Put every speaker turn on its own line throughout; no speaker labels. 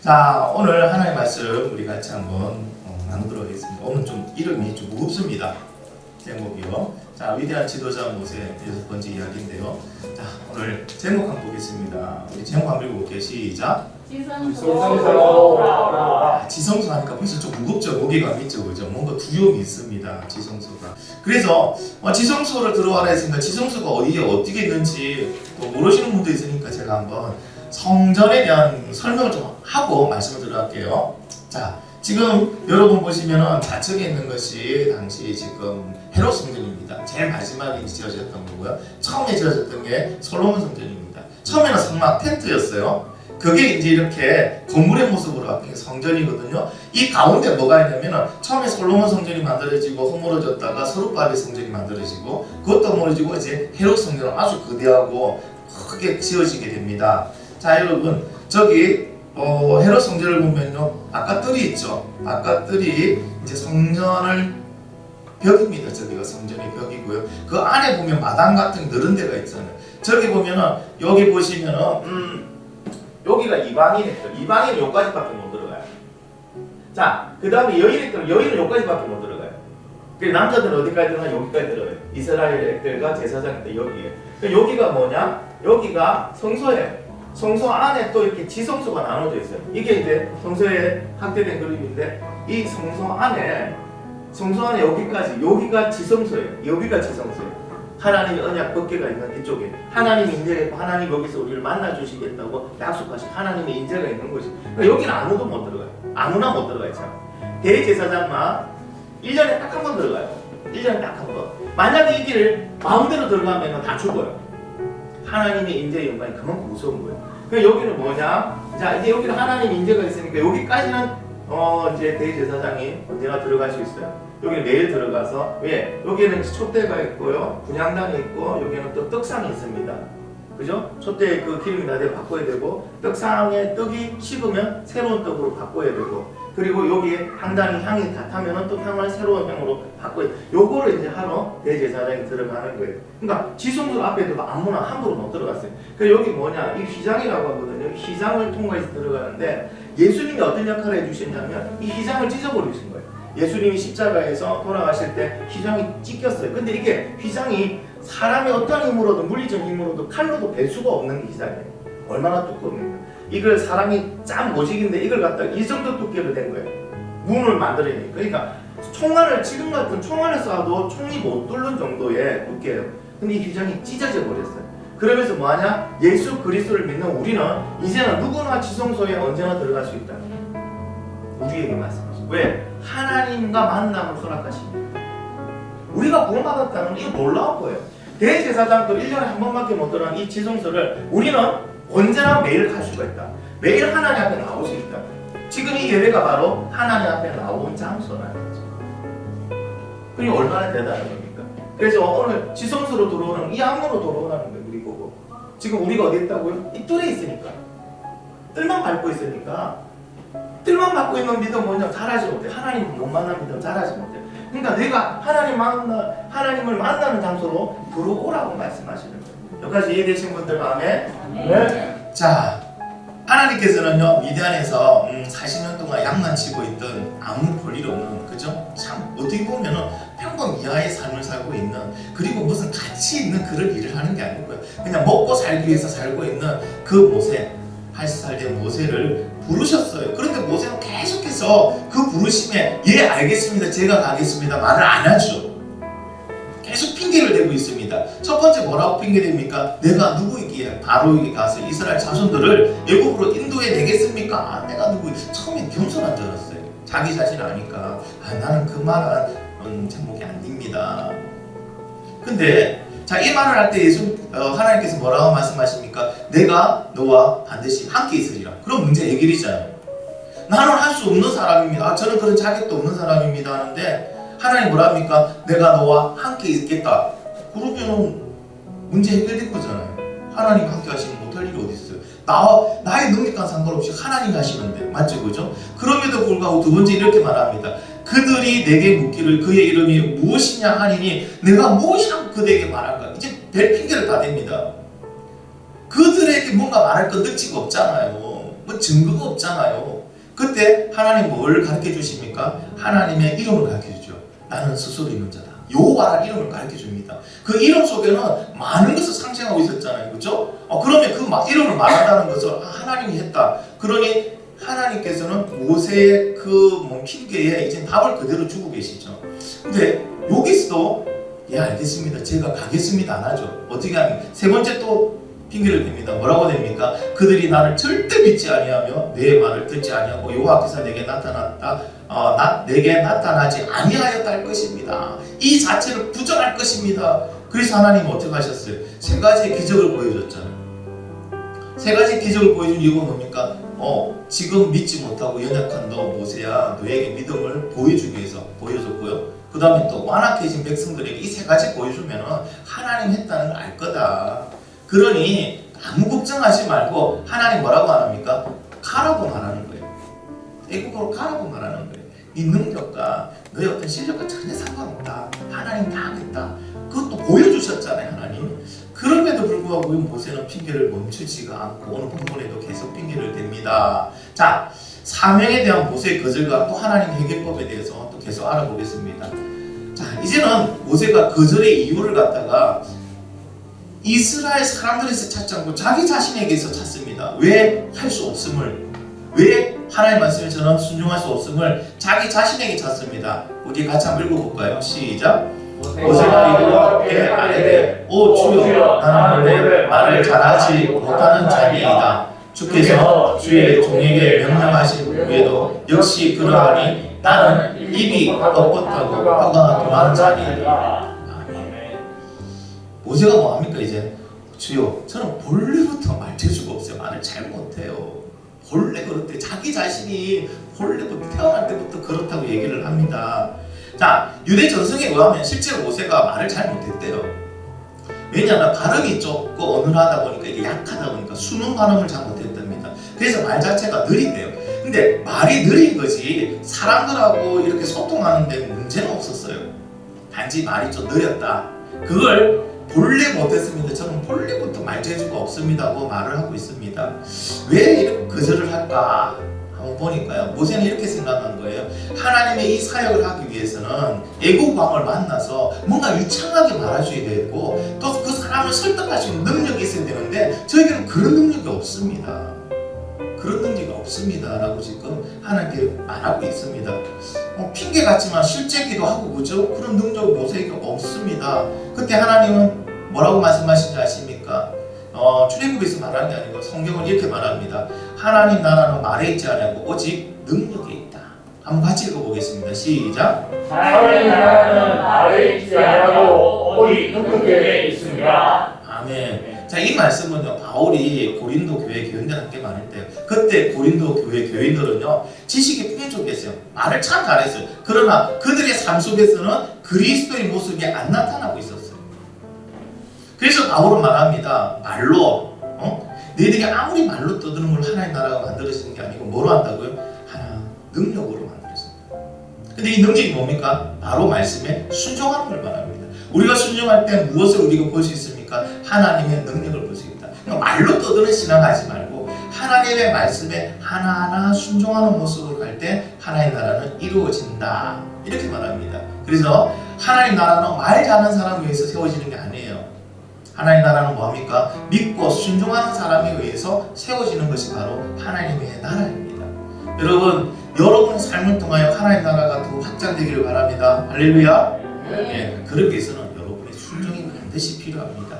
자, 오늘 하나님의 말씀 우리 같이 한번 나누도록 하겠습니다. 오늘 좀 이름이 좀 무겁습니다. 제목이요. 자, 위대한 지도자 모세 6번째 이야기인데요. 자, 오늘 제목 한번 보겠습니다. 우리 제목 한번 읽어볼게요. 시작.
지성소.
지성소 하니까 벌써 좀 무겁죠. 무게감이 있죠. 그죠? 뭔가 두려움이 있습니다. 지성소가. 그래서 지성소를 들어와라 했으니까 지성소가 어디에 어떻게 있는지 또 모르시는 분도 있으니까 제가 한번 성전에 대한 설명을 좀 하고 말씀을 들어갈게요. 자, 지금 여러분 보시면은 좌측에 있는 것이 당시 지금 헤롯 성전입니다. 제일 마지막에 지어졌던 거고요. 처음에 지어졌던 게 솔로몬 성전입니다. 처음에는 성막 텐트였어요. 그게 이제 이렇게 건물의 모습으로 바뀐 성전이거든요. 이 가운데 뭐가 있냐면은 처음에 솔로몬 성전이 만들어지고 허물어졌다가 서룹바벨 성전이 만들어지고 그것도 허물어지고 이제 헤롯 성전은 아주 거대하고 크게 지어지게 됩니다. 자, 여러분 저기 헤롯 성전을 보면요, 아까 뜰이 있죠. 아까 뜰이 이제 성전을 벽입니다. 저기가 성전의 벽이고요. 그 안에 보면 마당 같은 넓은 데가 있잖아요. 저기 보면은 여기 보시면은 여기가 이방인이었죠. 이방인은 여기까지밖에 못 들어가요. 자, 그 다음에 여인이었던 여인은 여기까지밖에 못 들어가요. 그리고 남자들은 어디까지 들어가요? 여기까지 들어가요. 이스라엘 애들과 제사장 때 여기에. 그러니까 여기가 뭐냐? 여기가 성소예요. 성소 안에 또 이렇게 지성소가 나눠져 있어요. 이게 이제 성소에 확대된 그림인데 이 성소 안에 여기까지 여기가 지성소예요. 여기가 지성소예요. 하나님의 언약 법궤가 있는 이쪽에 하나님의 인재가 있고 하나님 여기서 우리를 만나 주시겠다고 약속하신 하나님의 인재가 있는 거지. 그러니까 여기는 아무도 못 들어가요. 아무나 못 들어가요. 대제사장만 1년에 딱 한 번 들어가요. 1년에 딱 한 번. 만약에 이 길을 마음대로 들어가면 다 죽어요. 하나님의 인재의 영광이 그만큼 무서운 거예요. 그러니까 여기는 뭐냐? 자, 이제 여기는 하나님 인재가 있으니까 여기까지는 이제 대제사장이 언제나 들어갈 수 있어요. 여기는 매일 들어가서 왜? 여기는 촛대가 있고요, 분향단이 있고 여기는 또 떡상이 있습니다. 그죠? 촛대에 그 기름이 나대 바꿔야 되고 떡상에 떡이 식으면 새로운 떡으로 바꿔야 되고 그리고 여기에 향단이 향이 다 타면은 또 향을 새로운 향으로 바꿔야 돼. 요거를 이제 하러 대제사장이 들어가는 거예요. 그러니까 지성소 앞에도 아무나 함부로 못 들어갔어요. 그러니까 여기 뭐냐? 이 휘장이라고 하거든요. 휘장을 통과해서 들어가는데 예수님이 어떤 역할을 해주셨냐면 이 휘장을 찢어버리신 거예요. 예수님이 십자가에서 돌아가실 때 휘장이 찢겼어요. 근데 이게 휘장이 사람의 어떤 힘으로도 물리적 힘으로도 칼로도 벨 수가 없는 게 휘장이에요. 얼마나 두꺼웁니까? 이걸 사람이 짠 모직인데 이걸 갖다가 이 정도 두께로 된 거예요. 문을 만들어내니까. 그러니까 총알을 지금 같은 총알을 쏴도 총이 못 뚫는 정도의 두께예요. 근데 이 휘장이 찢어져 버렸어요. 그러면서 뭐하냐? 예수 그리스도를 믿는 우리는 이제는 누구나 지성소에 언제나 들어갈 수 있다. 우리에게 말씀하시죠. 왜? 하나님과 만남을 허락하십니다. 우리가 구원받았다는 건 이거 놀라운 거예요. 대제사장도 1년에 한 번밖에 못 들어간 이 지성소를 우리는 언제나 매일 갈 수가 있다. 매일 하나님 앞에 나올 수 있다. 지금 이 예배가 바로 하나님 앞에 나온 장소라는 거죠. 그게 얼마나 대단한 겁니까? 그래서 오늘 지성소로 들어오는 이 안으로 들어오라는 거예요. 우리 보고. 지금 우리가 어디 있다고요? 이 뜰에 있으니까. 뜰만 밟고 있으니까. 뜰만 밟고 있는 믿음 뭐냐? 잘하지 못해. 하나님 못 만나는 믿음 잘하지 못해. 그러니까 내가 하나님을 만나는 장소로 들어오라고 말씀하시는 거예요. 여기까지 이해되신 분들 마음에? 네. 자, 하나님께서는요 미디안에서 40년 동안 양만 치고 있던 아무 볼일 없는, 그죠? 참 어떻게 보면은 평범 이하의 삶을 살고 있는, 그리고 무슨 가치 있는 그런 일을 하는 게 아니고요. 그냥 먹고 살기 위해서 살고 있는 그 모세, 80살 된 모세를 부르셨어요. 그런데 모세는 계속해서 그 부르심에 예 알겠습니다, 제가 가겠습니다 말을 안 하죠. 계속 핑계를 대고 있습니다. 첫 번째 뭐라고 핑계댑니까? 내가 누구이기에 바로에게 가서 이스라엘 자손들을 애굽으로 인도해 내겠습니까? 내가 누구? 처음엔 겸손한 줄 알았어요. 자기 자신 아니까 나는 그 말은 제목이 안 됩니다. 근데 자, 이 말을 할 때 하나님께서 뭐라고 말씀하십니까? 내가 너와 반드시 함께 있으리라. 그럼 문제 해결이잖아요. 나는 할 수 없는 사람입니다. 저는 그런 자격도 없는 사람입니다 하는데 하나님 뭐랍니까? 내가 너와 함께 있겠다. 그러면 문제 해결된 거잖아요. 하나님 함께 하시면 못할 일이 어디 있어요? 나의 능력과 상관없이 하나님 하시는데, 맞죠, 그죠? 그럼에도 불구하고 두 번째 이렇게 말합니다. 그들이 내게 묻기를 그의 이름이 무엇이냐 하니니 내가 무엇이라고 그들에게 말할까? 이제 별 핑계를 다 댑니다. 그들에게 뭔가 말할 건 능치가 없잖아요. 뭐 증거가 없잖아요. 그때 하나님 뭘 가르쳐 주십니까? 하나님의 이름을 가르쳐 주죠. 나는 스스로 있는 자다. 여호와라는 이름을 가르쳐 줍니다. 그 이름 속에는 많은 것을 상징하고 있었잖아요. 그렇죠? 그러면 그 이름을 말한다는 것을 하나님이 했다. 그러니 하나님께서는 모세의 그 핑계에 이제 답을 그대로 주고 계시죠. 근데 여기서도 예 알겠습니다. 제가 가겠습니다 안 하죠. 어떻게 하면 세 번째 또 핑계를 댑니다. 뭐라고 됩니까? 그들이 나를 절대 믿지 아니하며 내 말을 듣지 아니하고 여호와께서 내게 나타났다. 내게 나타나지 아니하였다 할 것입니다. 이 자체를 부정할 것입니다. 그래서 하나님은 어떻게 하셨어요? 세 가지의 기적을 보여줬잖아요. 세 가지 기적을 보여준 이유가 뭡니까? 지금 믿지 못하고 연약한 너 모세야 너에게 믿음을 보여주기 위해서 보여줬고요. 그 다음에 또 완악해진 백성들에게 이 세 가지 보여주면 하나님 했다는 걸 알 거다. 그러니 아무 걱정하지 말고 하나님 뭐라고 안 합니까? 가라고 말하는 거예요. 애국으로 가라고 말하는 거예요. 네 능력과 너의 어떤 실력과 전혀 상관없다. 하나님 다 하겠다. 그것도 보여주셨잖아요 하나님. 그럼에도 불구하고 모세는 핑계를 멈추지가 않고 오늘 본문에도 계속 핑계를 댑니다. 자, 사명에 대한 모세의 거절과 또 하나님 해결법에 대해서 또 계속 알아보겠습니다. 자, 이제는 모세가 거절의 이유를 갖다가 이스라엘 사람들에서 찾지 않고 자기 자신에게서 찾습니다. 왜 할 수 없음을, 왜 하나님 말씀에 저는 순종할 수 없음을 자기 자신에게 찾습니다. 우리 같이 한번 읽어볼까요? 시작. 모세가 여호와께 아뢰되 오 주여 나는 원래 말을 잘하지 못하는 자니이다. 주께서 주의 종에게 명령하신 후에도 역시 그러하니 나는 입이 뻣뻣하고 화가 동하는 자니이다. 모세가 뭐합니까 이제? 주여 저는 본래부터 말 재주가 없어요. 말을 잘 못해요. 본래 그렇대. 자기 자신이 본래부터 태어날 때부터 그렇다고 얘기를 합니다. 자, 유대 전승에 의하면 실제로 모세가 말을 잘 못했대요. 왜냐하면 발음이 좁고 어눌하다 보니까 이게 약하다 보니까 수능 발음을 잘 못했답니다. 그래서 말 자체가 느린대요. 근데 말이 느린 거지 사람들하고 이렇게 소통하는데 문제는 없었어요. 단지 말이 좀 느렸다. 그걸 본래 못했습니다. 저는 본래부터 말 재주가 없습니다고 말을 하고 있습니다. 왜 이렇게 거절을 할까? 한번 보니까요. 모세는 이렇게 생각한 거예요. 하나님의 이 사역을 하기 위해서는 애국 왕을 만나서 뭔가 유창하게 말해줘야 되고 또 그 사람을 설득할 수 있는 능력이 있어야 되는데 저에게는 그런 능력이 없습니다. 그런 능력이 없습니다. 라고 지금 하나님께 말하고 있습니다. 핑계 같지만 실제기도 하고 그죠? 그런 능력이 모세에게 없습니다. 그때 하나님은 뭐라고 말씀하신지 아십니까? 출애굽에서 말하는 게 아니고 성경은 이렇게 말합니다. 하나님 나라는 말에 있지 않고 오직 능력에 있다. 한번 같이 읽어보겠습니다. 시작.
하나님 나라는 말에 있지 않고 오직 능력에 있습니다.
아멘. 자, 이 말씀은요 바울이 고린도 교회 교인들 함께 말했대요. 그때 고린도 교회 교인들은요 지식이 풍족했어요. 말을 참 잘했어요. 그러나 그들의 삶 속에서는 그리스도의 모습이 안 나타나고 있었어요. 그래서 바울은 말합니다. 말로 너희들이 아무리 말로 떠드는 걸 하나님 나라가 만들어지는 게 아니고 뭐로 한다고요? 하나 능력으로 만들어진다. 근데 이 능력이 뭡니까? 바로 말씀에 순종하는 걸 말합니다. 우리가 순종할 때 무엇을 우리가 볼 수 있습니까? 하나님의 능력을 볼 수 있다. 그러니까 말로 떠드는 신앙하지 말고 하나님의 말씀에 하나하나 순종하는 모습으로 갈 때 하나님 나라는 이루어진다. 이렇게 말합니다. 그래서 하나님 나라는 말 잘하는 사람에 의해서 세워지는 게 아니에요. 하나님 나라는 뭐합니까? 믿고 순종하는 사람에 의해서 세워지는 것이 바로 하나님의 나라입니다. 여러분, 여러분의 삶을 통하여 하나님 나라가 더 확장되기를 바랍니다. 할렐루야. 예, 그러기 위해서는 여러분의 순종이 반드시 필요합니다.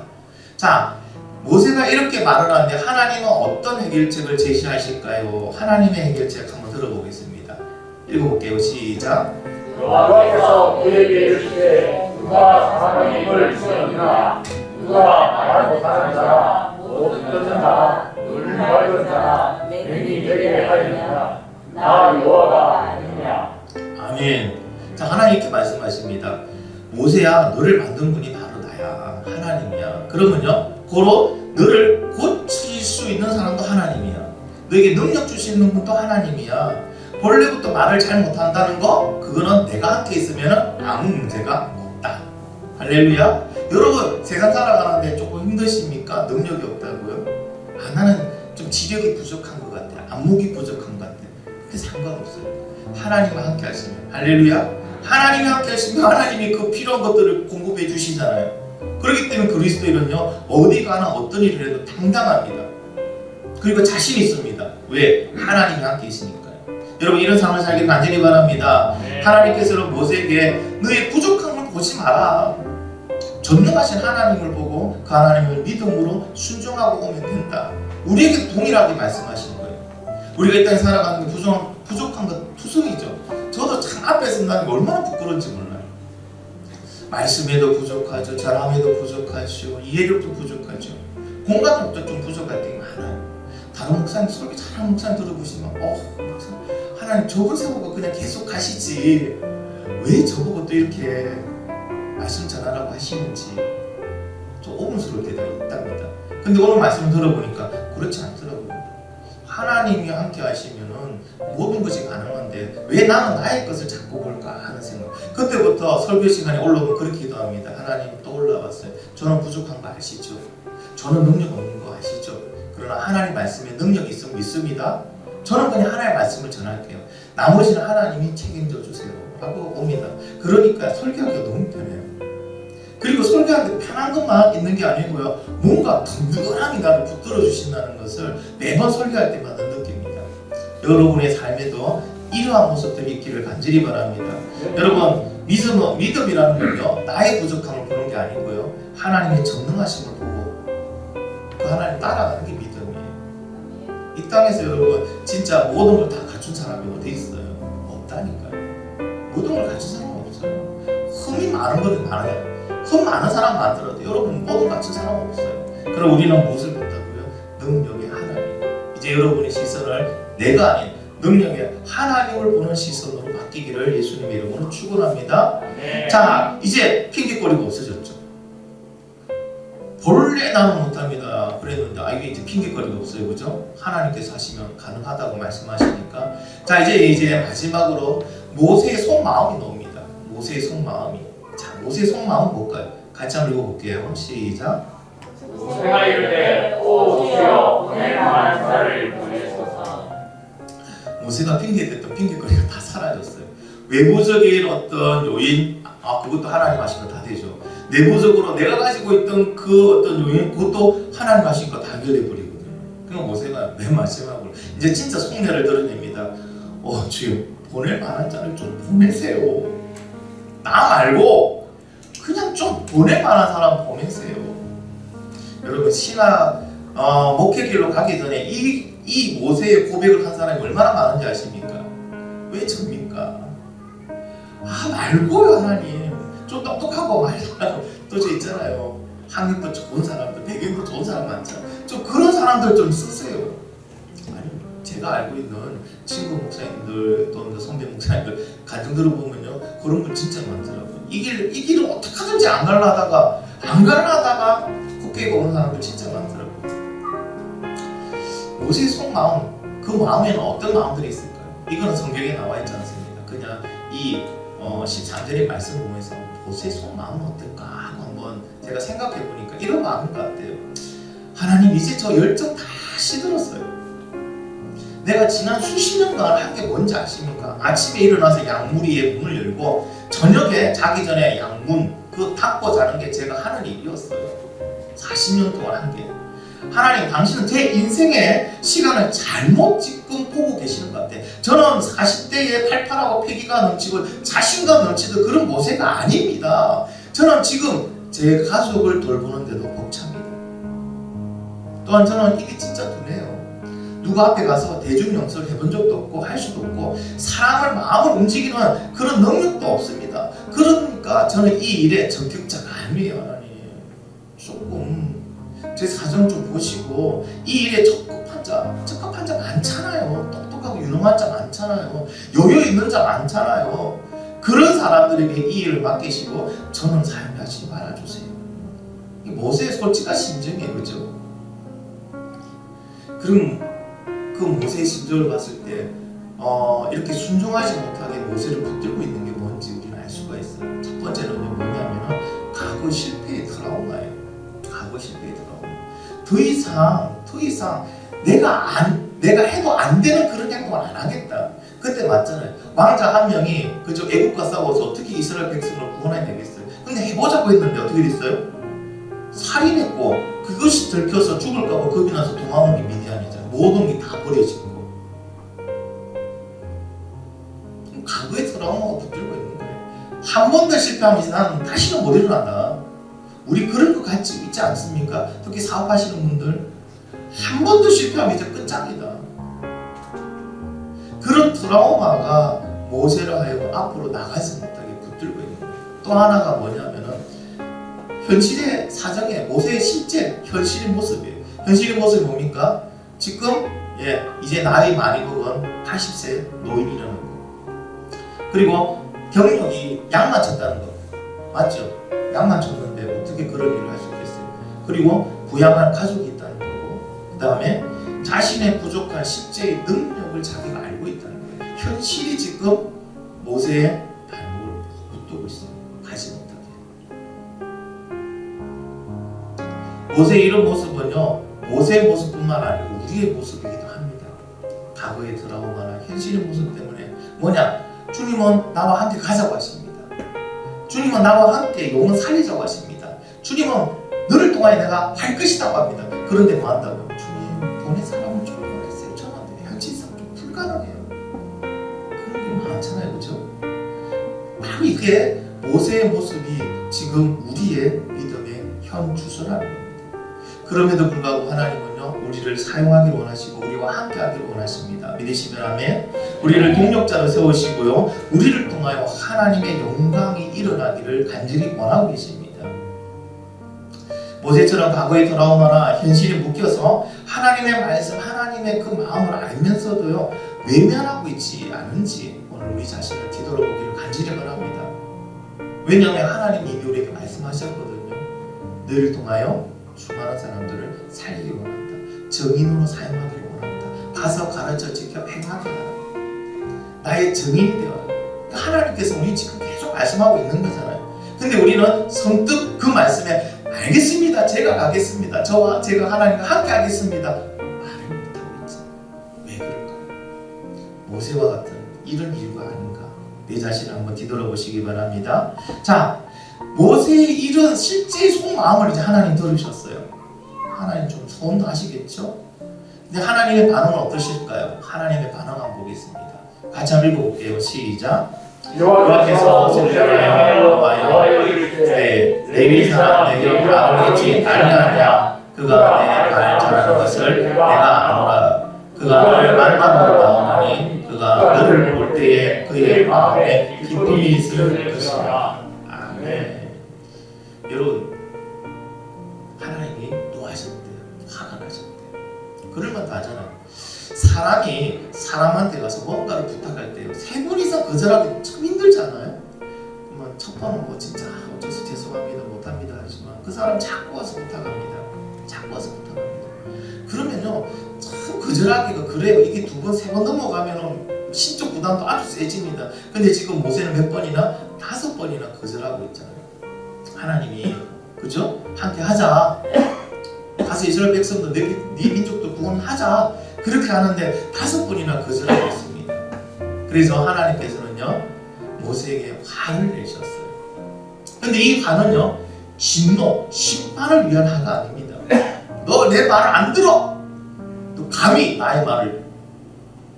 자, 모세가 이렇게 말을 하는데 하나님은 어떤 해결책을 제시하실까요? 하나님의 해결책 한번 들어보겠습니다. 읽어볼게요. 시작.
여호와께서 그에게 이르시되 누가 사람의 입을 쓰느냐 누가 말 못하는 자라 못 듣는 자라 눈 밝은 자라 능히 되게 하리라 나 여호와가 아니냐.
아멘. 자, 하나님 이렇게 말씀하십니다. 모세야, 너를 만든 분이 바로 나야. 하나님이야. 그러면요, 고로 너를 고칠 수 있는 사람도 하나님이야. 너에게 능력 줄 수 있는 분도 하나님이야. 본래부터 말을 잘 못한다는 거, 그거는 내가 함께 있으면 아무 문제가 없다. 할렐루야. 여러분, 세상 살아가는데 조금 힘드십니까? 능력이 없다고요? 나는 좀 지력이 부족한 것 같아. 안목이 부족한 것 같아. 그 상관없어요. 하나님과 함께 하시면, 할렐루야. 하나님이 함께 하시면 하나님이 그 필요한 것들을 공급해 주시잖아요. 그렇기 때문에 그리스도인은요, 어디 가나 어떤 일을 해도 당당합니다. 그리고 자신 있습니다. 왜? 하나님이 함께 계시니까요. 여러분, 이런 삶을 살길 간절히 바랍니다. 하나님께서는 모세에게 너의 부족함을 보지 마라. 전능하신 하나님을 보고 그 하나님을 믿음으로 순종하고 오면 된다. 우리에게 동일하게 말씀하시는 거예요. 우리가 이 땅에 살아가는 게 부족한 건 투성이죠. 저도 참 앞에 쓴다는 게 얼마나 부끄러운지 몰라요. 말씀에도 부족하죠. 잘함에도 부족하죠. 이해력도 부족하죠. 공감력도 좀 부족할 때가 많아요. 다른 목사님 설교 잘하는 목사님 들어보시면 목사님, 하나님 저분 세우고 그냥 계속 가시지 왜 저보고 또 이렇게 말씀 전하라고 하시는지 좀 오분스러울 때가 있답니다. 근데 오늘 말씀을 들어보니까 그렇지 않더라고요. 하나님이 함께 하시면은 모든 것이 가능한데 왜 나는 나의 것을 자꾸 볼까 하는 생각. 그때부터 설교 시간에 올라오면 그렇게 기도합니다. 하나님 또 올라왔어요. 저는 부족한 거 아시죠? 저는 능력 없는 거 아시죠? 그러나 하나님 말씀에 능력이 있으면 믿습니다. 저는 그냥 하나님의 말씀을 전할게요. 나머지는 하나님이 책임져 주세요 라고 옵니다. 그러니까 설교하기가 너무 편해요. 그리고 설교하는데 편한 것만 있는 게 아니고요, 뭔가 든든함이 나를 붙들어 주신다는 것을 매번 설교할 때마다 느낍니다. 여러분의 삶에도 이러한 모습들이 있기를 간절히 바랍니다. 여러분, 믿음이라는 건요, 나의 부족함을 보는 게 아니고요, 하나님의 전능하심을 보고 그 하나님 따라가는 게 믿음이에요. 이 땅에서 여러분 진짜 모든 걸 다 갖춘 사람이 어디 있어요? 없다니까요. 모든 걸 갖춘 사람은 없어요. 흠이 많은 것은 많아요. 흠 많은 사람 많더라도 여러분 모든 걸 갖춘 사람은 없어요. 그럼 우리는 무엇을 본다고요? 능력의 하나님. 이제 여러분의 시선을 내가 아닌 능력의 하나님을 보는 시선으로 바뀌기를 예수님의 이름으로 축원합니다. 자, 이제 핑계거리가 없어졌죠. 본래 나는 못합니다 그랬는데 이게 이제 핑계거리가 없어요. 그죠? 하나님께서 하시면 가능하다고 말씀하시니까. 자, 이제 마지막으로 모세의 속마음이 나옵니다. 모세의 속마음이. 자, 모세의 속마음은 뭘까요? 같이 한번 읽어볼게요. 시작.
모세가 이르되 오 주여 은혜 많은 자를 보내소서.
모세가 핑계댔던 핑계거리가 다 사라졌어요. 외부적인 어떤 요인, 그것도 하나님 하시면 다 되죠. 내부적으로 내가 가지고 있던 그 어떤 요인, 그것도 하나님 하시니까 다 해결해버리거든요. 그러니까 모세가 맨 마지막으로 이제 진짜 속내를 드러냅니다. 주여 보낼 만한 자를 좀 보내세요. 나 말고 그냥 좀 보낼 만한 사람 보내세요. 여러분, 신학 목회길로 가기 전에 이 모세의 고백을 한 사람이 얼마나 많은지 아십니까? 왜 접니까? 말고요. 하나님 좀 똑똑하고 말하고 또 저 있잖아요, 학력도 좋은 사람들, 배경도 좋은 사람 많잖아요. 좀 그런 사람들 좀 쓰세요. 아니, 제가 알고 있는 친구 목사님들 또는 선배 목사님들 가정들을 보면요, 그런 분 진짜 많더라고요. 이 길을 어떻게 하든지 안 가려다가 국회에 오는 사람들 진짜 많더라고요. 모세의 속마음, 그 마음에는 어떤 마음들이 있을까요? 이거는 성경에 나와 있지 않습니다. 그냥 이 13절의 말씀 보면서 모세의 속마음은 어떨까 하고 한번 제가 생각해 보니까 이런 마음인 것 같아요. 하나님, 이제 저 열정 다 시들었어요. 내가 지난 수십 년간 한 게 뭔지 아십니까? 아침에 일어나서 양무리에 문을 열고 저녁에 자기 전에 양문 그 닫고 자는 게 제가 하는 일이었어요. 40년 동안 한 게. 하나님, 당신은 제 인생의 시간을 잘못 지금 보고 계시는 것 같아요. 저는 40대에 팔팔하고 패기가 넘치고 자신감 넘치던 그런 모세가 아닙니다. 저는 지금 제 가족을 돌보는데도 벅찹니다. 또한 저는 이게 진짜 두뇌예요. 누구 앞에 가서 대중연설 해본 적도 없고 할 수도 없고 사람을 마음을 움직이는 그런 능력도 없습니다. 그러니까 저는 이 일에 적격자가 아니에요. 하나님, 조금 제 사정 좀 보시고 이 일에 적합한 자 많잖아요. 똑똑하고 유능한 자 많잖아요. 여유 있는 자 많잖아요. 그런 사람들에게 이 일을 맡기시고 저는 사용하지 말아주세요. 이 모세의 솔직한 심정이에요. 그죠? 그럼 그 모세의 심정을 봤을 때 이렇게 순종하지 못하게 모세를 붙들고 있는 게 뭔지 우리는 알 수가 있어요. 첫 번째는 뭐냐면은 과거 실패의 트라우마예요. 과거 실패의 트라우마. 더 이상 내가 내가 해도 안 되는 그런 행동을 안 하겠다. 그때 맞잖아요. 왕자 한 명이 그저 애국과 싸워서 어떻게 이스라엘 백성을 구원해야 되겠어요. 근데 해보자고 했는데 어떻게 됐어요? 살인했고 그것이 들켜서 죽을까 봐 겁이 나서 도망온 게 미디안이잖아요. 모든 게 다 버려진 거. 과거의 트라우마가 붙들고 있는 거예요. 한 번 더 실패하면 이제 나는 다시는 못 일어난다. 우리 그런 거 같이 있지 않습니까? 특히 사업하시는 분들 한 번 더 실패하면 이제 끝장이다. 그런 트라우마가 모세를 하여금 앞으로 나가지 못하게 붙들고 있는 거예요. 또 하나가 뭐냐면은 현실의 사정에 모세의 실제 현실의 모습이에요. 현실의 모습이 뭡니까? 지금 이제 나이 많이 먹은 80세 노인이라는 거. 그리고 경력이 약만 쳤다는 거. 맞죠? 약만 쳤는데 어떻게 그런 일을 할 수 있겠어요? 그리고 부양한 가족이 있다는 거고, 그 다음에 자신의 부족한 실제의 능력을 자기가 알고 있다는 거예요. 현실이 지금 모세의 발목을 붙들고 있어요. 가지 못하게. 모세의 이런 모습은요, 모세의 모습뿐만 아니고 우리의 모습이기도 합니다. 과거의 드라마나 현실의 모습 때문에 뭐냐? 주님은 나와 함께 가자고 하십니다. 주님은 나와 함께 영혼 살리자고 하십니다. 주님은 너를 통하여 내가 할 것이라고 합니다. 그런데 뭐 한다고요? 주님, 보낸 사람은 좀 보냈어요. 저는 현실상 좀 불가능해요. 그런 게 많잖아요. 그죠? 바로 이게 모세의 모습이 지금 우리의 믿음의 현 주소라는 겁니다. 그럼에도 불구하고 하나님은요, 우리를 사용하기를 원하시고 우리와 함께 하기를 원하십니다. 믿으시면 아멘. 우리를 동력자로 세우시고요, 우리를 통하여 하나님의 영광이 일어나기를 간절히 원하고 계십니다. 모세처럼 과거의 트라우마나 현실에 묶여서 하나님의 말씀, 하나님의 그 마음을 알면서도요, 외면하고 있지 않은지 오늘 우리 자신을 뒤돌아보기를 간절히 바랍니다. 왜냐하면 하나님이 이미 우리에게 말씀하셨거든요. 너희를 통하여 수많은 사람들을 살리기 원한다. 정인으로 사용하기를 원한다. 가서 가르쳐 지켜 행하게 하라. 나의 정인이 되어라. 하나님께서 우리 지금 계속 말씀하고 있는 거잖아요. 근데 우리는 선뜻 그 말씀에 알겠습니다. 제가 가겠습니다. 제가 하나님과 함께 하겠습니다. 말을 못하고 있지. 왜 그럴까요? 모세와 같은 이런 이유가 아닌가. 내 자신을 한번 뒤돌아보시기 바랍니다. 자, 모세의 이런 실제 속마음을 이제 하나님 들으셨어요. 하나님 좀 소원도 하시겠죠? 근데 하나님의 반응은 어떠실까요? 하나님의 반응 한번 보겠습니다. 같이 한번 읽어볼게요. 시작. 여호와께서 모세를 향하여 레위 사람 내게 아론이지 아니하냐? 그가 내 발을 잘하는 것을 내가 아노라. 그가 나를 말만 하오니 그가 너를 볼 때에 그의 마음에 기쁨이 있을 것이라. 아멘. 여러분, 하나님이 노하셨대요. 화가 나셨대요. 그럴만도 하잖아요. 사람이 사람한테 가서 뭔가를 부탁할 때요, 3번 이상 거절하기 참 힘들잖아요. 그러면 첫 번은 뭐 진짜 어째서 죄송합니다, 못합니다 하지만 그 사람 자꾸 와서 부탁합니다. 자꾸 와서 부탁합니다. 그러면요, 참 거절하기가 그래요. 이게 2번, 3번 넘어가면은 신적 부담도 아주 세집니다. 근데 지금 모세는 몇 번이나? 5번이나 거절하고 있잖아요. 하나님이, 그죠? 함께 하자. 가서 이스라엘 백성도 네 민족도 구원하자. 그렇게 하는데 5번이나 거절하고 있습니다. 그래서 하나님께서는요, 모세에게 화를 내셨어요. 근데 이 화는요, 진노, 심판을 위한 화가 아닙니다. 너 내 말을 안 들어! 너 감히 나의 말을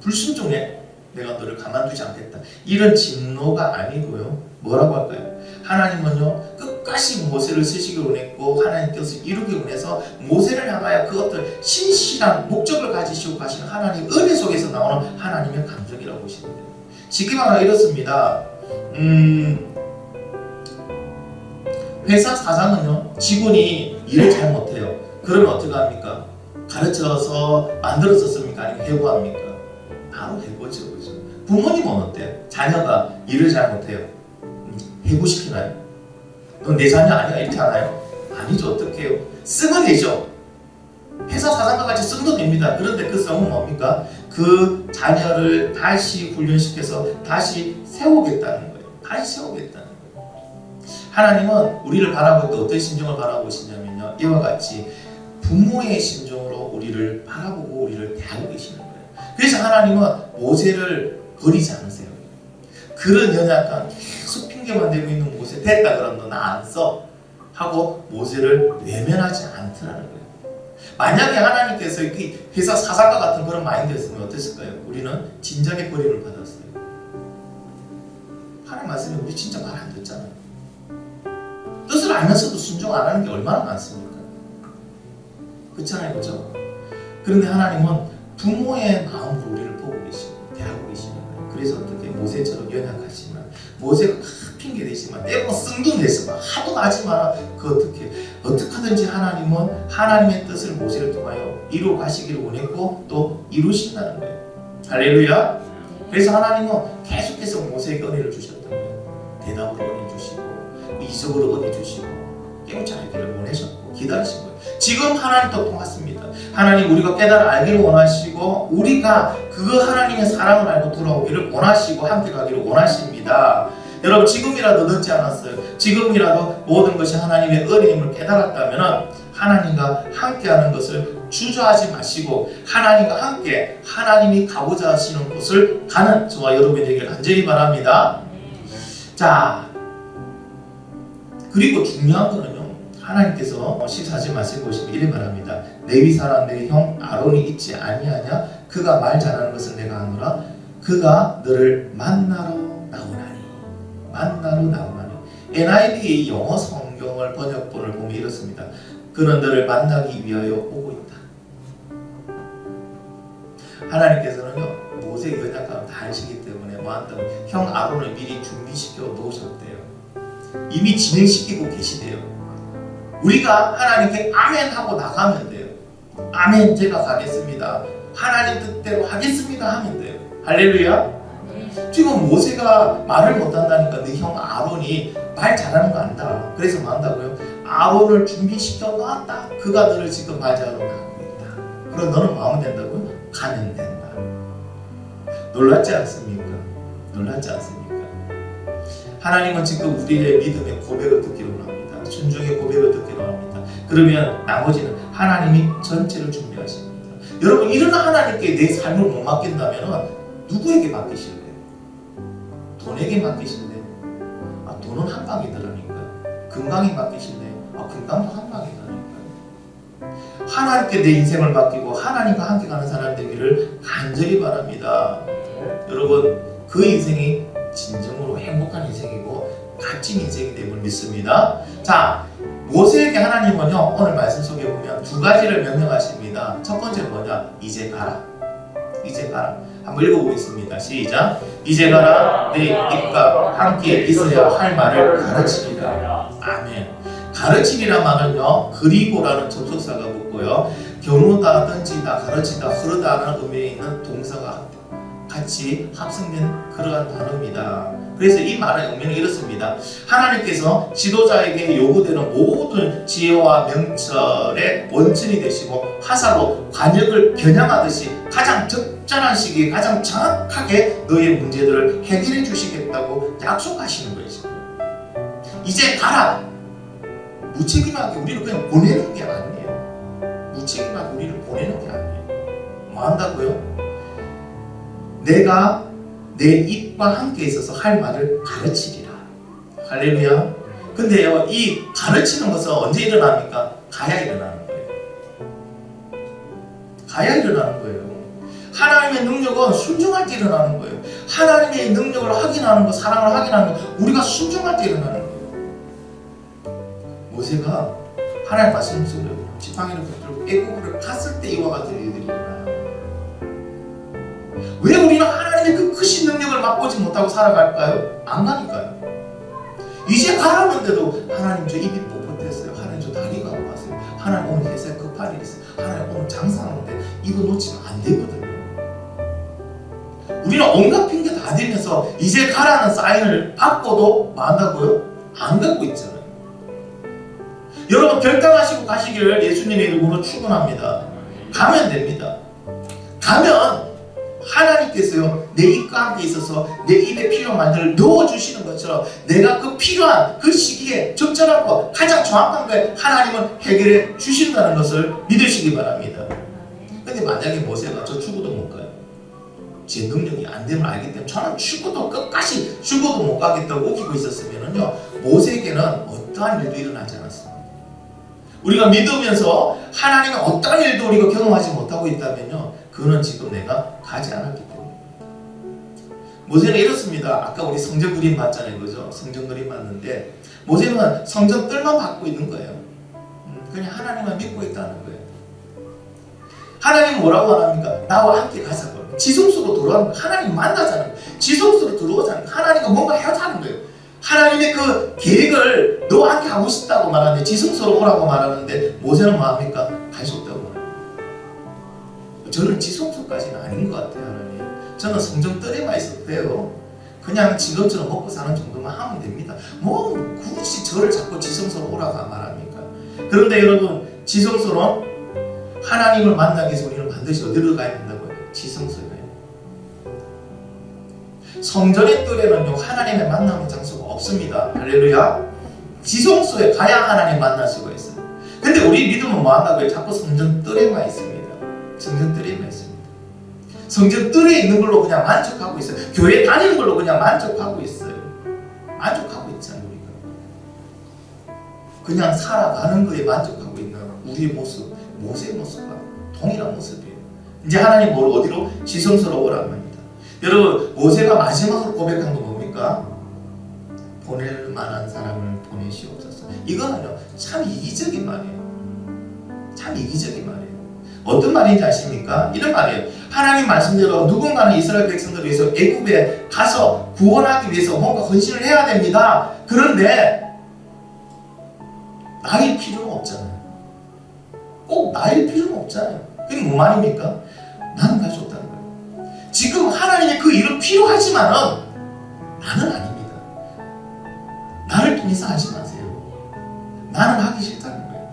불순종해? 내가 너를 가만두지 않겠다. 이런 진노가 아니고요, 뭐라고 할까요? 하나님은요, 끝까지 모세를 쓰시기 원했고 하나님께서 이루기 원해서 모세를 향하여 그 어떤 신실한 목적을 가지시고 가시는 하나님 은혜 속에서 나오는 하나님의 감정이라고 보시면 돼요. 쉽게 말하면 이렇습니다. 회사 사장은요, 직원이 일을 잘 못해요. 그러면 어떻게 합니까? 가르쳐서 만들었었습니까? 아니면 해고합니까? 바로 해고죠. 그죠? 부모님은 어때요? 자녀가 일을 잘 못해요. 해고시키나요? 넌 내 자녀 아니야? 이렇게 하나요? 아니죠. 어떻게 해요? 쓰면 되죠. 회사 사장과 같이 쓰면 됩니다. 그런데 그 썸은 뭡니까? 그 자녀를 다시 훈련시켜서 다시 세우겠다는 거예요. 다시 세우겠다는 거예요. 하나님은 우리를 바라볼 때 어떤 심정을 바라보시냐면요, 이와 같이 부모의 심정으로 우리를 바라보고 우리를 대하고 계시는 거예요. 그래서 하나님은 모세를 버리지 않으세요. 그런 연약한 계속 핑계만 대고 있는 모세 됐다 그럼 너 나 안 써 하고 모세를 외면하지 않더라는 거예요. 만약에 하나님께서 이 회사 사사과 같은 그런 마인드였으면 어땠을까요? 우리는 진작에 버림을 받았어요. 하나님 말씀에 우리 진짜 말 안 듣잖아요. 뜻을 알면서도 순종 안 하는 게 얼마나 많습니까? 그렇잖아요, 그죠? 그런데 하나님은 부모의 마음으로 우리를 보고 계시고 대하고 계시는 거예요. 그래서 어떻게 모세처럼 연약하지만 모세가 핑계 대지만 때로는 쓴둥대서 하도 나지만 그 어떻게 하든지 하나님은 하나님의 뜻을 모세를 통하여 이루어 가시기를 원했고 또 이루신다는 거예요. 할렐루야. 그래서 하나님은 계속해서 모세에게 은혜를 주셨던 거예요. 대답으로 은혜 주시고 이적으로 은혜 주시고 깨우쳐 알기를 원하셨고 기다리신 거예요. 지금 하나님도 똑같습니다. 하나님 우리가 깨달아 알기를 원하시고 우리가 그거 하나님의 사랑을 알고 돌아오기를 원하시고 함께 가기를 원하십니다. 여러분 지금이라도 늦지 않았어요. 지금이라도 모든 것이 하나님의 은혜임을 깨달았다면 하나님과 함께하는 것을 주저하지 마시고 하나님과 함께 하나님이 가고자 하시는 곳을 가는 저와 여러분이 되길 간절히 바랍니다. 자, 그리고 중요한 거는요. 하나님께서 14절 말씀 보시면 이래 말합니다. 레위 사람 내 형 아론이 있지 아니하냐? 그가 말 잘하는 것을 내가 아노라. 그가 너를 만나러 나오나니. 만나러 나오나니. NIV 영어 성경을 번역본을 보면 이렇습니다. 그는 너를 만나기 위하여 오고 있다. 하나님께서는요 모세의 연약함을 다 아시기 때문에 뭐 한다면 형 아론을 미리 준비시켜 놓으셨대요. 이미 진행시키고 계시대요. 우리가 하나님께 아멘 하고 나가면 돼요. 아멘 제가 가겠습니다. 하나님 뜻대로 하겠습니다 하면 돼요. 할렐루야. 지금 모세가 말을 못한다니까 네 형 아론이 말 잘하는 거 안다. 그래서 뭐 한다고요? 아론을 준비시켜 놨다. 그가 너를 지금 맞이하러 나가고 있다. 그럼 너는 뭐 하면 된다고요? 가면 된다. 놀랍지 않습니까? 놀랍지 않습니까? 하나님은 지금 우리의 믿음의 고백을 듣기로 합니다. 순종의 고백을 듣기로 합니다. 그러면 나머지는 하나님이 전체를 준비하십니다. 여러분 이런 하나님께 내 삶을 못 맡긴다면 누구에게 맡기실래요? 돈에게 맡기실래요? 아, 돈은 한 방이더라니까요. 건강에 맡기실래요? 아, 건강도 한 방이더라니까요. 하나님께 내 인생을 맡기고 하나님과 함께 가는 사람 되기를 간절히 바랍니다. 여러분 그 인생이 진정으로 행복한 인생이고 값진 인생이 됨을 믿습니다. 자, 모세에게 하나님은요 오늘 말씀 속에 보면 두 가지를 명령하십니다. 첫 번째 뭐냐? 이제 가라. 이제 가라. 한번 읽어보겠습니다. 시작. 이제 가라. 내 입과 함께 있어야 할 말을 가르치리라. 아멘. 가르치리라 말은요 그리고라는 접속사가 붙고요 경우다, 던지다, 가르치다, 흐르다라는 의미에 있는 동사가 같이 합성된 그러한 단어입니다. 그래서 이 말의 의미는 이렇습니다. 하나님께서 지도자에게 요구되는 모든 지혜와 명철의 원천이 되시고 화살로 관역을 겨냥하듯이 가장 적절한 시기에 가장 정확하게 너의 문제들을 해결해 주시겠다고 약속하시는 것이죠. 이제 가라. 무책임하게 우리를 그냥 보내는 게 아니에요. 무책임하게 우리를 보내는 게 아니에요. 뭐 한다고요? 내가 내 입과 함께 있어서 할 말을 가르치리라. 할렐루야. 근데요 이 가르치는 것은 언제 일어납니까? 가야 일어나는 거예요. 가야 일어나는 거예요. 하나님의 능력은 순종할 때 일어나는 거예요. 하나님의 능력을 확인하는 거, 사랑을 확인하는 거 우리가 순종할 때 일어나는 거예요. 모세가 하나님 말씀 속에 지팡이를 붙들고 애굽을 갔을 때 이와 같은 일들이 일어나요. 왜 우리는 하나님의 그 크신 능력을 맛보지 못하고 살아갈까요? 안 가니까요. 이제 가라는데도 하나님 저 입이 뻣뻣했어요. 하나님 저 다리가 아팠어요. 하나님 오늘 회사에 급한 일이 있어요. 하나님 오늘 장사하는데 이거 놓치면 안 되거든요. 우리는 온갖 핑계 다 대면서 이제 가라는 사인을 받고도 뭐 한다고요? 안 가고 있잖아요. 여러분 결단하시고 가시기를 예수님의 이름으로 축원합니다. 가면 됩니다. 가면 하나님께서요 내 입과 함께 있어서 내 입에 필요한 말들을 넣어주시는 것처럼 내가 그 필요한 그 시기에 적절한 것 가장 정확한 거에 하나님은 해결해 주신다는 것을 믿으시기 바랍니다. 근데 만약에 모세가 저 죽어도 못 가요. 제 능력이 안 되면 알기 때문에 저는 죽어도 끝까지 죽어도 못 가겠다고 우기고 있었으면은요 모세에게는 어떠한 일도 일어나지 않았습니다. 우리가 믿으면서 하나님의 어떠한 일도 우리가 경험하지 못하고 있다면요 그거는 지금 내가 가지 않았기 때문에. 모세는 이렇습니다. 아까 우리 성전 그림 봤잖아요, 그죠? 성전 그림 봤는데 모세는 성전 뜰만 받고 있는 거예요. 그냥 하나님만 믿고 있다는 거예요. 하나님 뭐라고 합니까? 나와 함께 가자고. 지성소로 돌아가는 거예요. 하나님 만나자는 거예요. 지성소로 들어오자는 거예요. 하나님과 뭔가 하자는 거예요. 하나님의 그 계획을 너와 함께 하고 싶다고 말하는데 지성소로 오라고 말하는데 모세는 뭐 합니까? 갈 수 없다고 말합니다. 저는 지성소까지는 아닌 것 같아요. 하나님. 저는 성전 뜰에만 있어도 돼요. 그냥 지금처럼 먹고 사는 정도만 하면 됩니다. 뭐 굳이 저를 자꾸 지성소로 오라고 말합니까? 그런데 여러분 지성소는 하나님을 만나기 위해서 우리는 반드시 어디로 가야 된다고요? 지성소에 가야 돼요. 성전의 뜰에는요 하나님의 만남의 장소가 없습니다. 할렐루야. 지성소에 가야 하나님 만날 수가 있어요. 근데 우리 믿음은 뭐 한다고요? 자꾸 성전 뜰에만 있습니다. 성전 뜰에만 있습니다. 성전 뜰에 있는 걸로 그냥 만족하고 있어요. 교회 다니는 걸로 그냥 만족하고 있어요. 만족하고 있잖아요. 우리가 그냥 살아가는 거에 만족하고 있는 우리의 모습, 모세의 모습과 동일한 모습이에요. 이제 하나님 뭘 어디로? 지성소로 오라고 합니다. 여러분 모세가 마지막으로 고백한 건 뭡니까? 보낼 만한 사람을 보내시옵소서. 이거는요 참 이기적인 말이에요. 참 이기적인 말이에요. 어떤 말인지 아십니까? 이런 말이에요. 하나님 말씀대로 누군가는 이스라엘 백성들을 위해서 애굽에 가서 구원하기 위해서 뭔가 헌신을 해야 됩니다. 그런데 나일 필요는 없잖아요. 꼭 나일 필요는 없잖아요. 그게 뭐 말입니까? 나는 갈 수 없다는 거예요. 지금 하나님의 그 일은 필요하지만은 나는 아닙니다. 나를 통해서 하지 마세요. 나는 하기 싫다는 거예요.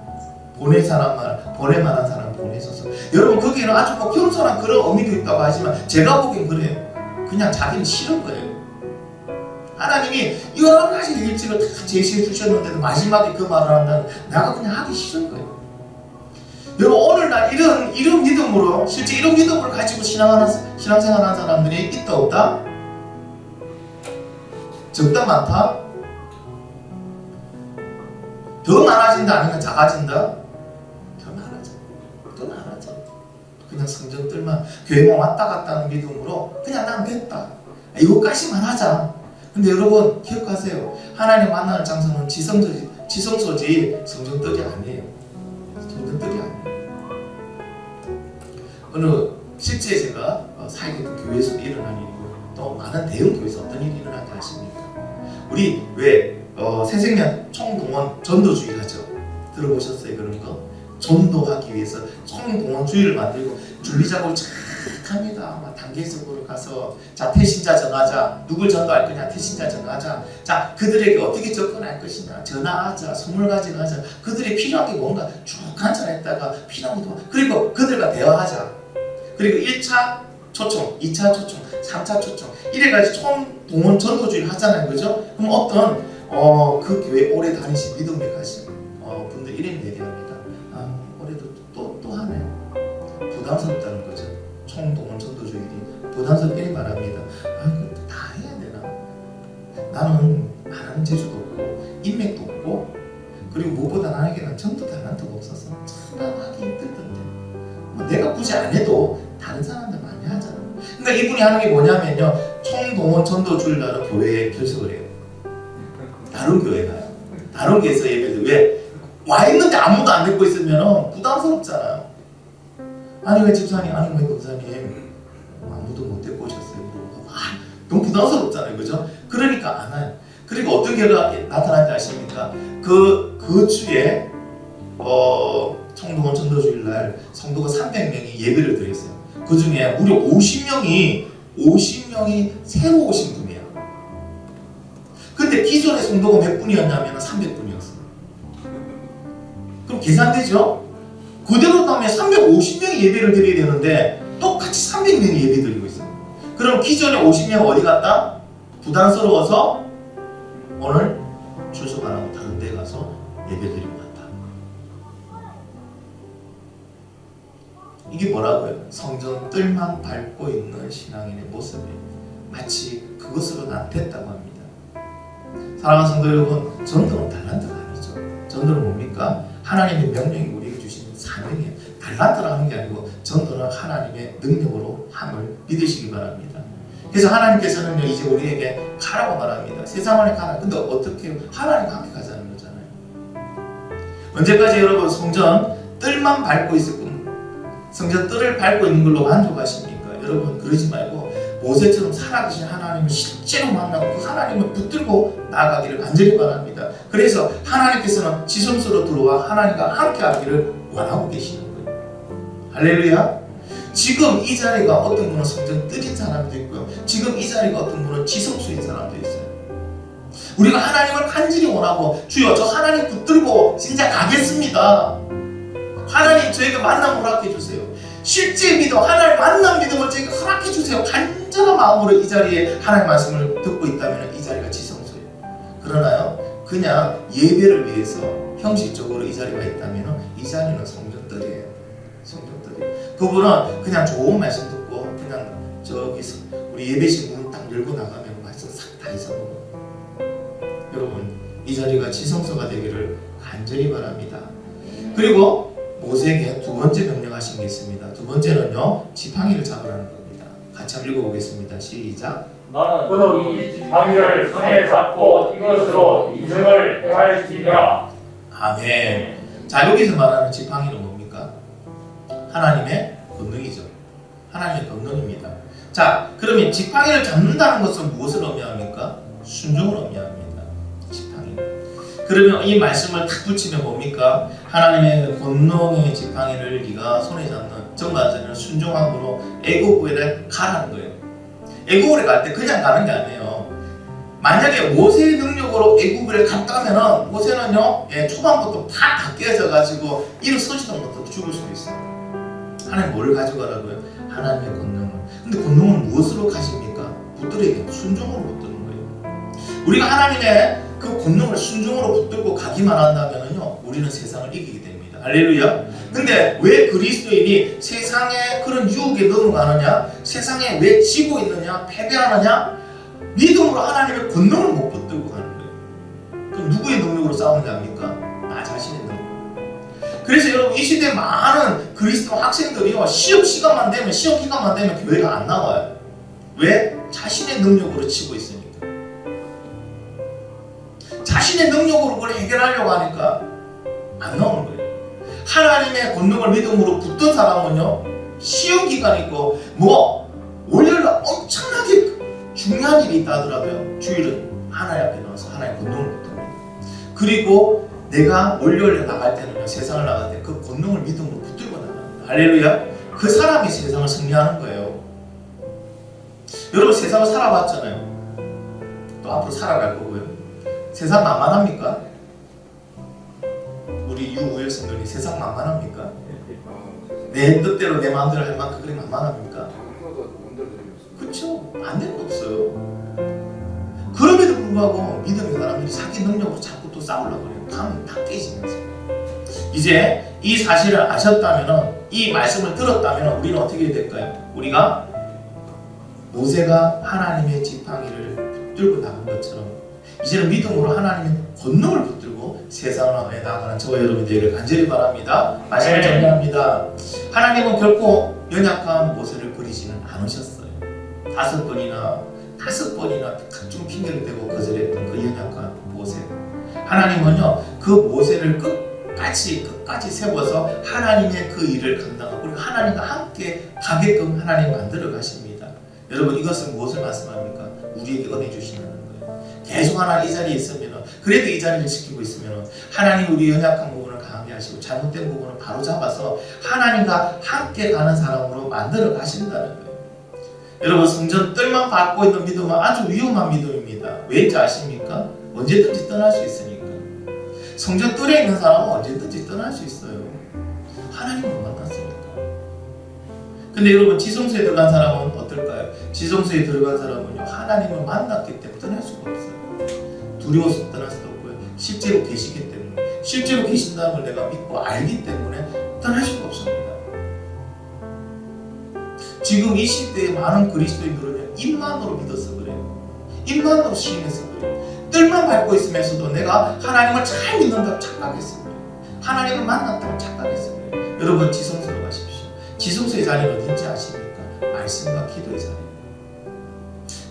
보낼 사람만, 보낼 만한 사람 보내셔서. 여러분 거기에는 아주 뭐 겸손한 그런 의미도 있다고 하지만 제가 보기엔 그래요. 그냥 자기는 싫은 거예요. 하나님이 여러 가지 일찍을 다 제시해 주셨는데도 마지막에 그 말을 한다는 내가 그냥 하기 싫은 거예요. 여러분 오늘날 이런 믿음으로 실제 이런 믿음을 가지고 신앙생활하는 사람들이 있다 없다? 적다 많다? 더 많아진다 아니면 작아진다? 더 많아져. 그냥 성전들만 교회만 왔다 갔다 하는 믿음으로 그냥 난 됐다. 이것까지만 하자. 근데 여러분 기억하세요. 하나님 만나는 장소는 지성소지 성전뜰이 아니에요. 성전뜰이 아니에요. 어느 실제 제가 사역했던 교회에서 일어난 일이고요. 또 많은 대형 교회에서 어떤 일이 일어난지 아십니까? 우리 왜 새생명 총동원 전도주의 하죠. 들어보셨어요 그런 거? 전도하기 위해서 총동원주의를 만들고 준비작업을 쫙 합니다. 막 단계적으로 가서 자 태신자 정하자. 누굴 전도할 거냐 태신자 정하자. 자 그들에게 어떻게 접근할 것이냐 전화하자. 선물 가져가자. 그들이 필요한 게 뭔가 쭉 관찰했다가 필요한 게 그리고 그들과 대화하자. 그리고 1차 초청, 2차 초청, 3차 초청 이래가지고 총동원 전도주의를 하잖아요. 그죠? 그럼 어떤 그 교회 오래 다니신 믿음에 가신 분들 이런 얘기합니다. 올해도 또 하네. 부담스럽다는 거죠. 총동원 전도주의들이 부담스럽게 말합니다. 그것도 다 해야 되나? 나는 말하는 재주도 없고 인맥도 없고 그리고 무엇보다 나에게는 전도 달란트가 없어서 참 하기 힘들던데 뭐 내가 굳이 안 해도 다른 사람들 많이 하잖아. 그러니까 이분이 하는 게 뭐냐면요 총동원 전도주의를 하는 교회에 결석을 해요. 다른 교회 가요. 다른 교회에서 예배를 왜? 와 있는데 아무도 안 듣고 있으면 부담스럽잖아요. 아니 왜 집사님, 아니 왜 목사님 아무도 못 듣고 오셨어요? 너무 부담스럽잖아요. 그죠? 그러니까 안 와요. 그리고 어떤 결과가 나타나는지 아십니까? 그 주에 총동원 전도주일날 성도가 300명이 예배를 드렸어요. 그 중에 무려 50명이 새로 오신 분이에요. 근데 기존의 성도가 몇 분이었냐면 300분이었어요. 그럼 계산되죠? 그대로 따면 350명이 예배를 드려야 되는데 똑같이 300명이 예배 드리고 있어요. 그럼 기존의 50명 어디 갔다? 부담스러워서 오늘 출석 안 하고 다른 데 가서 예배 드리고 갔다. 이게 뭐라고요? 성전 뜰만 밟고 있는 신앙인의 모습이에요. 마치 그것으로 난 됐다고 합니다. 사랑하는 성도 여러분, 전도는 달란트가 아니죠. 전도는 뭡니까? 하나님의 명령이 우리에게 주신 사명이에요. 달란트를 하는 게 아니고 전도는 하나님의 능력으로 함을 믿으시기 바랍니다. 그래서 하나님께서는 이제 우리에게 가라고 말합니다. 세상 안에 가라. 근데 어떻게 해요? 하나님과 함께 가자는 거잖아요. 언제까지 여러분 성전 뜰만 밟고 있을 뿐 성전 뜰을 밟고 있는 걸로 만족하십니까? 여러분 그러지 말고 모세처럼 살아계신 하나님을 실제로 만나고 그 하나님을 붙들고 나아가기를 간절히 바랍니다. 그래서 하나님께서는 지성소로 들어와 하나님과 함께 하기를 원하고 계시는 거예요. 할렐루야. 지금 이 자리가 어떤 분은 성전 뜰인 사람도 있고요. 지금 이 자리가 어떤 분은 지성소인 사람도 있어요. 우리가 하나님을 간절히 원하고 주여 저 하나님 붙들고 진짜 가겠습니다. 하나님 저에게 만남 허락해 주세요. 실제 믿음, 하나님 만남 믿음을 저에게 허락해 주세요. 간절한 마음으로 이 자리에 하나님 말씀을 듣고 있다면 이 자리가 지성소예요. 그러나요? 그냥 예배를 위해서 형식적으로 이 자리가 있다면 이 자리는 성전뜰이에요. 성전뜰이에요. 그분은 그냥 좋은 말씀 듣고 그냥 저기서 우리 예배실 문 딱 열고 나가면 말씀 싹 다 잊어먹어요. 여러분 이 자리가 지성소가 되기를 간절히 바랍니다. 그리고 모세에게 두 번째 명령하신 게 있습니다. 두 번째는요, 지팡이를 잡으라는 겁니다. 같이 한번 읽어보겠습니다. 시작.
너는 이 지팡이를 손에 잡고 이것으로 인생을 행할지니라.
아멘. 자, 여기서 말하는 지팡이는 뭡니까? 하나님의 권능이죠. 하나님의 권능입니다. 자, 그러면 지팡이를 잡는다는 것은 무엇을 의미합니까? 순종을 의미합니다. 지팡이. 그러면 이 말씀을 탁 붙이면 뭡니까? 하나님의 권능의 지팡이를 네가 손에 잡는 정말자는 순종함으로 애굽에 가라는 거예요. 애굽에 갈 때 그냥 가는 게 아니에요. 만약에 모세의 능력으로 애굽에 갔다면은 모세는요, 초반부터 다 깨져 가지고 일어서지도 못하고 죽을 수도 있어요. 하나님 뭐를 가져가라고요? 하나님의 권능을. 근데 권능은 무엇으로 가십니까? 붙들에게 순종으로 붙드는 거예요. 우리가 하나님의 그 권능을 순종으로 붙들고 가기만 한다면요, 우리는 세상을 이기게 됩니다. 할렐루야. 근데 왜 그리스도인이 세상의 그런 유혹에 넘어가느냐? 세상에 왜 지고 있느냐? 패배하느냐? 믿음으로 하나님의 권능을 못 붙들고 가는 거예요. 그럼 누구의 능력으로 싸우는 게 아닙니까? 나 자신의 능력. 그래서 여러분 이 시대에 많은 그리스도 학생들이요, 시험 기간만 되면 교회가 안 나와요. 왜? 자신의 능력으로 치고 있으니까. 자신의 능력으로 그걸 해결하려고 하니까 안 나오는 거예요. 하나님의 권능을 믿음으로 붙든 사람은요, 시험 기간이 있고 월요일날 엄청나게 중요한 일이 있다 하더라도요, 주일은 하나님 앞에 나와서 하나님의 권능을 붙듭니다. 그리고 내가 월요일에 나갈 때는요, 세상을 나갈 때 그 권능을 믿음으로 붙들고 나갑니다. 할렐루야. 그 사람이 세상을 승리하는 거예요. 여러분 세상을 살아봤잖아요. 또 앞으로 살아갈 거고요. 세상 만만합니까? 우리 유우열 성도님 세상 만만합니까? 내 뜻대로 내 마음대로 할 만큼 그렇게 만만합니까? 그렇죠. 안 되는 거 없어요. 그럼에도 불구하고 믿음의 사람들이 자기 능력으로 자꾸 또 싸우려고 그래요. 감이 다 깨지면서. 이제 이 사실을 아셨다면, 이 말씀을 들었다면 우리는 어떻게 될까요? 우리가 모세가 하나님의 지팡이를 붙들고 나간 것처럼 이제는 믿음으로 하나님의 권능을 붙들고 세상에 나아가는 저와 여러분들에게 간절히 바랍니다. 말씀을 정리합니다. 하나님은 결코 연약한 모세를 버리지는 않으셨어요. 5번이나 각종 핑계를 대고 거절했던 그 연약한 모세. 하나님은요, 그 모세를 끝까지 세워서 하나님의 그 일을 감당하고 그리고 하나님과 함께 가게끔 하나님 만들어 가십니다. 여러분 이것은 무엇을 말씀합니까? 우리에게 은혜 주신다는 거예요. 계속 하나님 이 자리에 있으면, 그래도 이 자리를 지키고 있으면 하나님 우리 연약한 부분을 강하게 하시고 잘못된 부분을 바로 잡아서 하나님과 함께 가는 사람으로 만들어 가신다는 거예요. 여러분 성전 뜰만 밟고 있는 믿음은 아주 위험한 믿음입니다. 왜인지 아십니까? 언제든지 떠날 수 있으니까. 성전 뜰에 있는 사람은 언제든지 떠날 수 있어요. 하나님을 만났으니까. 근데 여러분 지성소에 들어간 사람은 어떨까요? 지성소에 들어간 사람은요, 하나님을 만났기 때문에 떠날 수가 없어요. 두려워서 떠날 수도 없고요. 실제로 계시기 때문에, 실제로 계신다는 걸 내가 믿고 알기 때문에 떠날 수가 없습니다. 지금 이 시대의 많은 그리스도인들은 입만으로 믿어서 그래요. 입만으로 시인해서 그래요. 뜰만 밟고 있으면서도 내가 하나님을 잘 믿는다고 착각했어요. 하나님을 만났다고 착각했어요. 여러분 지성소로 가십시오. 지성소의 자리는 어딘지 아십니까? 말씀과 기도의 자리.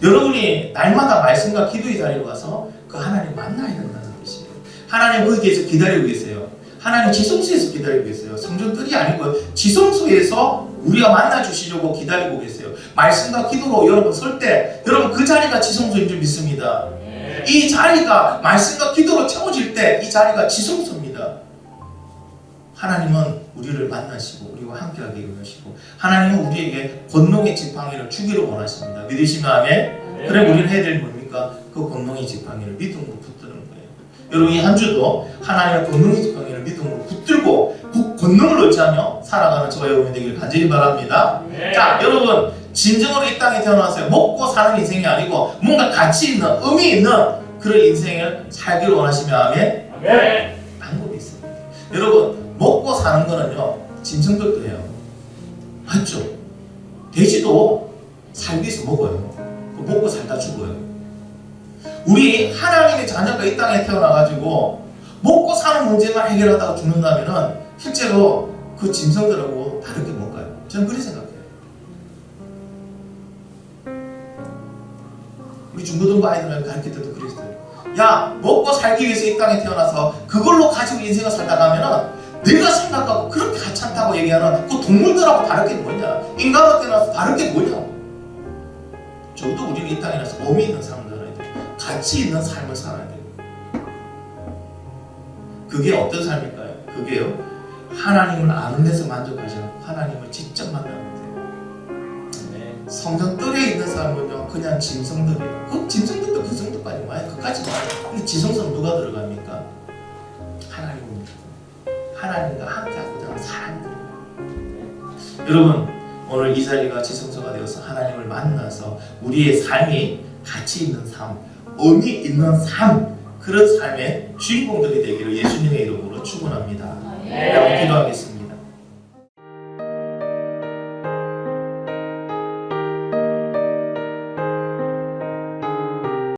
여러분이 날마다 말씀과 기도의 자리로 가서 그 하나님 만나야 된다는 것이에요. 하나님 어디에서 기다리고 계세요? 하나님 지성소에서 기다리고 계세요. 성전뜰이 아니고 지성소에서 우리가 만나 주시려고 기다리고 계세요. 말씀과 기도로 여러분 설 때 여러분 그 자리가 지성소인 줄 믿습니다. 이 자리가 말씀과 기도로 채워질 때 이 자리가 지성소입니다. 하나님은 우리를 만나시고 우리와 함께하기 원하시고 하나님은 우리에게 권능의 지팡이를 주기를 원하십니다. 믿으시면 아멘? 그래 우리는 해야 될 뭡니까? 그 권능의 지팡이를 믿음으로 붙드는 거예요. 여러분 이 한 주도 하나님의 권능의 지팡이를 믿음으로 붙들고 그 권능을 의지하며 살아가는 저와 여러분이 되길 간절히 바랍니다. 자 여러분 진정으로 이 땅에 태어나서 먹고 사는 인생이 아니고 뭔가 가치 있는 의미 있는 그런 인생을 살기를 원하시면 아멘?
아멘.
방법이 있습니다. 여러분 먹고 사는 거는요 짐승들도 해요. 맞죠? 돼지도 살기 위해서 먹어요. 먹고 살다 죽어요. 우리 하나님의 자녀가 이 땅에 태어나가지고 먹고 사는 문제만 해결하다가 죽는다면은 실제로 그 짐승들하고 다르게 못 가요. 저는 그렇게 생각해요. 우리 중고등부 아이들을 가르칠 때도 그랬어요. 야 먹고 살기 위해서 이 땅에 태어나서 그걸로 가지고 인생을 살다 가면은 내가 생각하고 그렇게 하찮다고 얘기하는 그 동물들하고 다른 게 뭐냐? 인간한테 태어나서 다른 게 뭐냐? 적어도 우리는 이 땅에 나서 의미 있는 삶을 살아야 돼요. 가치 있는 삶을 살아야 돼요. 그게 어떤 삶일까요? 그게요 하나님을 아는 데서 만족하지 않고 하나님을 직접 만나는 데요. 성전 뜰에 있는 사람은요 그냥 짐승들이에요. 그 짐승들도 그 정도까지 와요. 그까지 와요. 근데 지성소는 누가 들어갑니까? 하나님입니다. 하나님과 함께하고자 하는 사람들이에요. 여러분 오늘 이 자리가 지성소가 되어서 하나님을 만나서 우리의 삶이 가치 있는 삶, 의미 있는 삶 그런 삶의 주인공들이 되기를 예수님의 이름으로 축원합니다. 기도하겠습니다.